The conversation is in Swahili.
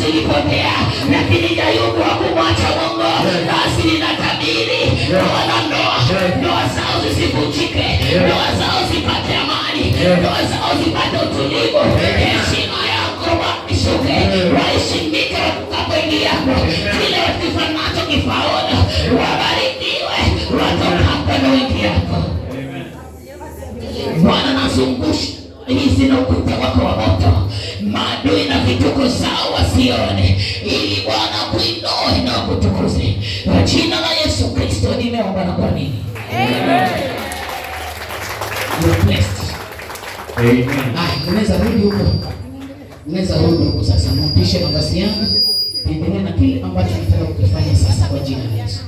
zilipotea, lakini Ayubu hakumwacha Mungu. Basi ninatabiri ndoa zao zisivunjike, ndoa zao zipate amani, ndoa zao zipate utulivu, heshima yako ishuke, waheshimike watakapoingia kile wakifanacho kifaona, wabarikiwe watokapo na wengi yako. Bwana nazungusha hizi na ukuta wako wa moto, maadui na vituko zao wasione, ili Bwana kuinue na kutukuze. Kwa jina la Yesu Kristo nimeomba na kuamini. Amen. You are blessed. Amen. Unaweza rudi huko. Unaweza rudi huko sasa. Mpishe nafasi yangu. Endelea na kile ambacho nataka kukifanya sasa kwa jina la Yesu.